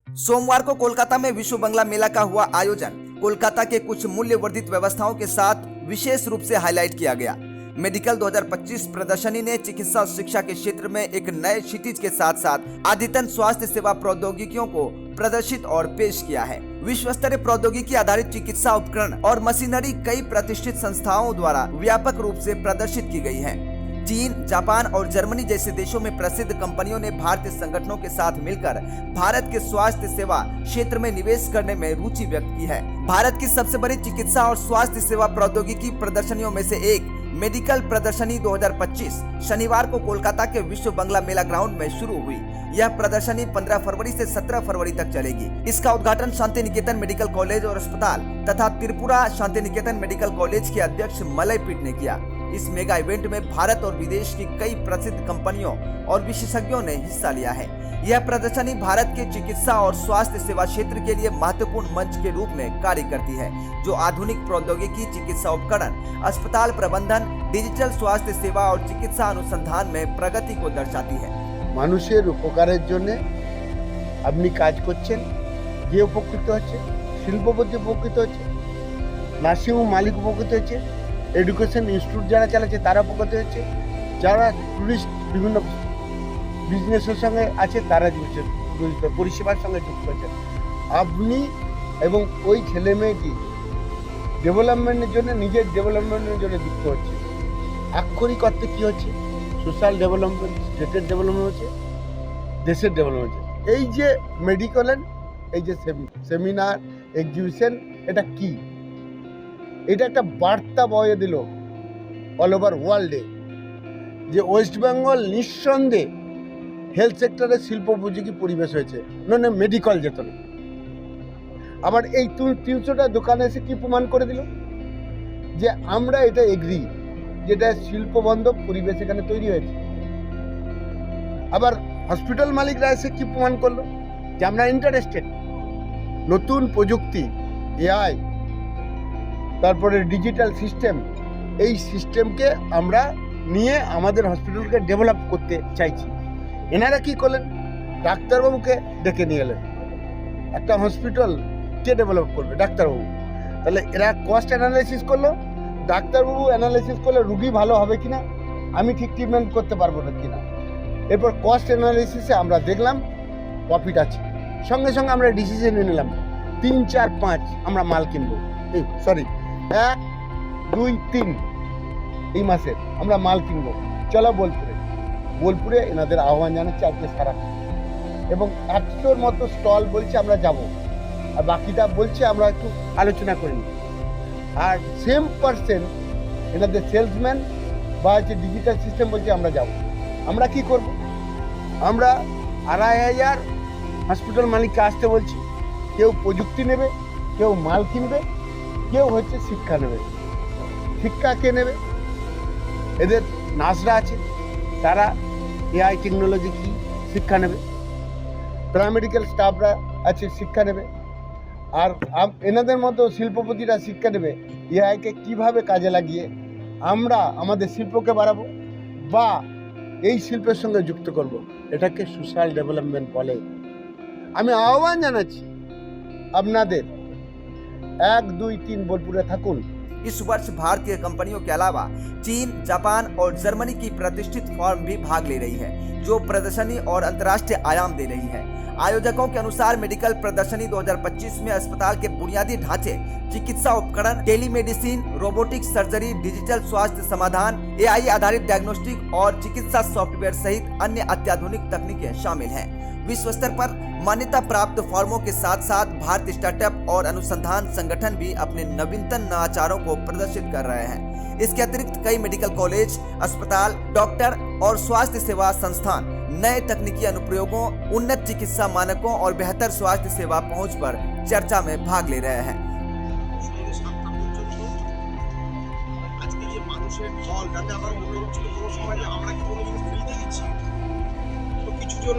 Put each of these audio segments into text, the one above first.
सोमवार को कोलकाता में विश्व बंगला मेला का हुआ आयोजन। कोलकाता के कुछ मूल्य वर्धित व्यवस्थाओं के साथ विशेष रूप से हाईलाइट किया गया। मेडिकल 2025 प्रदर्शनी ने चिकित्सा शिक्षा के क्षेत्र में एक नए क्षितिज के साथ साथ अद्यतन स्वास्थ्य सेवा प्रौद्योगिकियों को प्रदर्शित और पेश किया है। विश्व स्तरीय प्रौद्योगिकी आधारित चिकित्सा उपकरण और मशीनरी कई प्रतिष्ठित संस्थाओं द्वारा व्यापक रूप से प्रदर्शित की गई है। चीन, जापान और जर्मनी जैसे देशों में प्रसिद्ध कंपनियों ने भारतीय संगठनों के साथ मिलकर भारत के स्वास्थ्य सेवा क्षेत्र में निवेश करने में रुचि व्यक्त की है। भारत की सबसे बड़ी चिकित्सा और स्वास्थ्य सेवा प्रौद्योगिकी प्रदर्शनियों में से एक मेडिकल प्रदर्शनी 2025 शनिवार को कोलकाता के विश्व बंगला मेला ग्राउंड में शुरू हुई। यह प्रदर्शनी 15 फरवरी से 17 फरवरी तक चलेगी। इसका उद्घाटन शांति निकेतन मेडिकल कॉलेज और अस्पताल तथा त्रिपुरा शांति निकेतन मेडिकल कॉलेज के अध्यक्ष मलय पीठ ने किया। इस मेगा इवेंट में भारत और विदेश की कई प्रसिद्ध कंपनियों और विशेषज्ञों ने हिस्सा लिया है। यह प्रदर्शनी भारत के चिकित्सा और स्वास्थ्य सेवा क्षेत्र के लिए महत्वपूर्ण मंच के रूप में कार्य करती है, जो आधुनिक प्रौद्योगिकी, चिकित्सा उपकरण, अस्पताल प्रबंधन, डिजिटल स्वास्थ्य सेवा और चिकित्सा अनुसंधान में प्रगति को दर्शाती है। মানুষের উপকারের জন্য আপনি কাজ করছেন, যে উপকৃত হচ্ছে, শিল্পপতি উপকৃত হচ্ছে, নার্সিংহোম মালিক উপকৃত হচ্ছে, এডুকেশন ইনস্টিটিউট যারা চালাচ্ছে তারা উপকৃত হচ্ছে, যারা টুরিস্ট বিভিন্ন বিজনেসের সঙ্গে আছে তারা পরিষেবার সঙ্গে যুক্ত হচ্ছে। আপনি এবং ওই ছেলে মেয়েটি ডেভেলপমেন্টের জন্য, নিজের ডেভেলপমেন্টের জন্য যুক্ত হচ্ছে। আক্ষরিক অর্থে কী হচ্ছে? সোশ্যাল ডেভেলপমেন্ট, স্টেটের ডেভেলপমেন্ট হচ্ছে, দেশের ডেভেলপমেন্ট হচ্ছে। এই যে মেডিকেল, এই যে সেমিনার, এক্সিবিশন, এটা কি? এটা একটা বার্তা বয়ে দিল অল ওভার ওয়ার্ল্ডে যে ওয়েস্ট বেঙ্গল নিঃসন্দেহে হেলথ সেক্টরে শিল্পোপযোগী পরিবেশ হয়েছে, নয় মেডিকেল যেত না। আবার এই 300টা দোকানে এসে কি প্রমাণ করে দিল যে আমরা এটা এগ্রি, যেটা শিল্পবন্ধব পরিবেশ এখানে তৈরি হয়েছে। আবার হসপিটাল মালিকরা এসে কি প্রমাণ করলো যে আমরা ইন্টারেস্টেড। নতুন প্রযুক্তি, এআই, তারপরে ডিজিটাল সিস্টেম, এই সিস্টেমকে আমরা নিয়ে আমাদের হসপিটালকে ডেভেলপ করতে চাইছি। এনারা কি করলেন? ডাক্তারবাবুকে ডেকে নিয়ে এলেন। একটা হসপিটাল কে ডেভেলপ করবে? ডাক্তারবাবু। তাহলে এরা কস্ট অ্যানালাইসিস করলো, ডাক্তারবাবু অ্যানালাইসিস করলে রুগী ভালো হবে কিনা, আমি ঠিক ট্রিটমেন্ট করতে পারবো না কিনা। এরপর কস্ট অ্যানালাইসিসে আমরা দেখলাম প্রফিট আছে, সঙ্গে সঙ্গে আমরা ডিসিশন নিয়ে নিলাম 3, 4, 5 আমরা মাল কিনবো। 1, 2, 3 এই মাসে আমরা মাল কিনবো। চলো বোলপুরে এনাদের আহ্বান জানাচ্ছে আজকে সারা, এবং 100-র মতো স্টল বলছে আমরা যাব, আর বাকিটা বলছে আমরা একটু আলোচনা করে নিই। আর সেম পার্সেন্ট এনাদের সেলসম্যান বা হচ্ছে ডিজিটাল সিস্টেম বলছে আমরা যাব। আমরা কি করব? আমরা 2,500 হসপিটাল মালিককে আসতে বলছি। কেউ প্রযুক্তি নেবে, কেউ মাল কিনবে, কেউ হচ্ছে শিক্ষা নেবে। শিক্ষা কে নেবে? এদের নার্সরা আছে, তারা এআই টেকনোলজি কি শিক্ষা নেবে। প্যারামেডিক্যাল স্টাফরা আছে, শিক্ষা নেবে। আর এনাদের মতো শিল্পপতিরা শিক্ষা নেবে এআইকে কীভাবে কাজে লাগিয়ে আমরা আমাদের শিল্পকে বাড়াবো বা এই শিল্পের সঙ্গে যুক্ত করব। এটাকে সোশ্যাল ডেভেলপমেন্ট বলে। আমি আহ্বান জানাচ্ছি আপনাদের 1, 2, 3 বোলপুরে থাকুন। इस वर्ष भारतीय कंपनियों के अलावा चीन, जापान और जर्मनी की प्रतिष्ठित फर्म भी भाग ले रही है, जो प्रदर्शनी और अंतर्राष्ट्रीय आयाम दे रही है। आयोजकों के अनुसार मेडिकल प्रदर्शनी 2025 में अस्पताल के बुनियादी ढांचे, चिकित्सा उपकरण, टेलीमेडिसिन, रोबोटिक सर्जरी, डिजिटल स्वास्थ्य समाधान, एआई आधारित डायग्नोस्टिक और चिकित्सा सॉफ्टवेयर सहित अन्य अत्याधुनिक तकनीकें शामिल हैं। विश्व स्तर पर मान्यता प्राप्त फर्मों के साथ साथ भारतीय स्टार्टअप और अनुसंधान संगठन भी अपने नवीनतम नवाचारों को प्रदर्शित कर रहे हैं। इसके अतिरिक्त कई मेडिकल कॉलेज, अस्पताल, डॉक्टर और स्वास्थ्य सेवा संस्थान नए तकनीकी अनुप्रयोगों, उन्नत चिकित्सा मानकों और बेहतर स्वास्थ्य सेवा पहुंच पर चर्चा में भाग ले रहे हैं।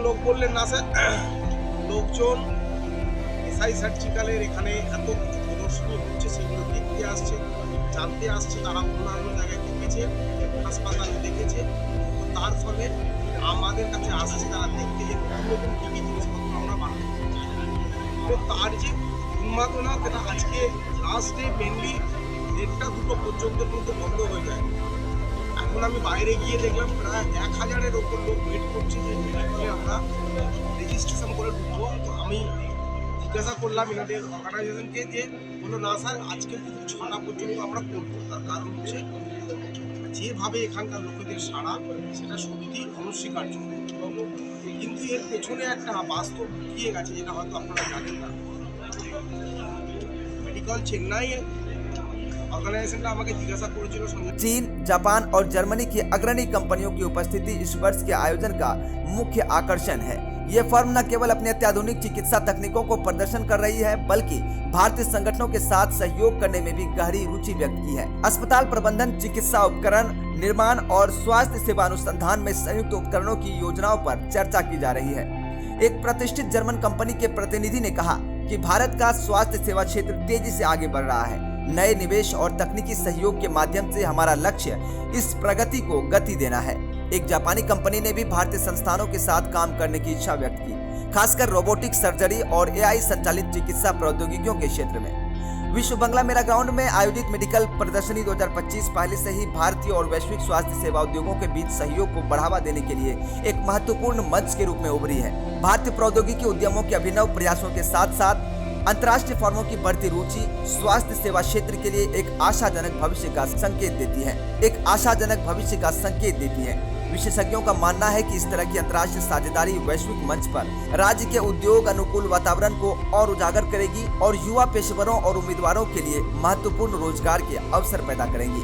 লোক বললেন না স্যার, লোকজন এসআই সার্জিক্যালের এখানে এত কিছু প্রদর্শনী হচ্ছে সেগুলো দেখতে আসছে, জানতে আসছে। তারা অন্যান্য জায়গায় দেখেছে, হাসপাতালে দেখেছে, তার ফলে আমাদের কাছে আসছে তারা দেখতে যে নতুন কী কী জিনিসপত্র আমরা বানাতে তার যে উন্মাদনা সেটা আজকে লাস্ট ডে মেনলি 1টা-2টো পর্যন্ত কিন্তু বন্ধ হয়ে যায়। এখন আমি বাইরে গিয়ে দেখলাম প্রায় 1000-এর ওপর লোক ওয়েট করছে যে মেডিকেলে আমরা রেজিস্ট্রেশন করে ঢুকবো। তো আমি জিজ্ঞাসা করলাম এনাদের অর্গানাইজেশনকে, যে বললো না স্যার আজকে কিন্তু 6টা পর্যন্ত আমরা করবো। তার কারণ হচ্ছে যেভাবে এখানকার লোকেদের সাড়া সেটা সত্যি অনস্বীকার্য। কিন্তু এর পেছনে একটা বাস্তব লুকিয়ে গেছে, যেটা হয়তো আপনারা জানেন না। মেডিকেল চেন্নাই ऑर्गेनाइजेशन আমাকে জিজ্ঞাসা করেছিল সঙ্গে चीन, जापान और जर्मनी की अग्रणी कंपनियों की उपस्थिति इस वर्ष के आयोजन का मुख्य आकर्षण है। ये फर्म न केवल अपनी अत्याधुनिक चिकित्सा तकनीकों को प्रदर्शन कर रही है, बल्कि भारतीय संगठनों के साथ सहयोग करने में भी गहरी रुचि व्यक्त की है। अस्पताल प्रबंधन, चिकित्सा उपकरण निर्माण और स्वास्थ्य सेवा अनुसंधान में संयुक्त उपकरणों की योजनाओं पर चर्चा की जा रही है। एक प्रतिष्ठित जर्मन कंपनी के प्रतिनिधि ने कहा कि भारत का स्वास्थ्य सेवा क्षेत्र तेजी से आगे बढ़ रहा है। नए निवेश और तकनीकी सहयोग के माध्यम से हमारा लक्ष्य इस प्रगति को गति देना है। एक जापानी कंपनी ने भी भारतीय संस्थानों के साथ काम करने की इच्छा व्यक्त की, खासकर रोबोटिक सर्जरी और एआई संचालित चिकित्सा प्रौद्योगिकियों के क्षेत्र में। विश्व बंगला मेला ग्राउंड में आयोजित मेडिकल प्रदर्शनी 2025 पहले से ही भारतीय और वैश्विक स्वास्थ्य सेवा उद्योगों के बीच सहयोग को बढ़ावा देने के लिए एक महत्वपूर्ण मंच के रूप में उभरी है। भारतीय प्रौद्योगिकी उद्यमों के अभिनव प्रयासों के साथ साथ अंतर्राष्ट्रीय फर्मों की बढ़ती रुचि स्वास्थ्य सेवा क्षेत्र के लिए एक आशाजनक भविष्य का संकेत देती है। विशेषज्ञों का मानना है कि इस तरह की अंतर्राष्ट्रीय साझेदारी वैश्विक मंच पर राज्य के उद्योग अनुकूल वातावरण को और उजागर करेगी और युवा पेशेवरों और उम्मीदवारों के लिए महत्वपूर्ण रोजगार के अवसर पैदा करेंगी।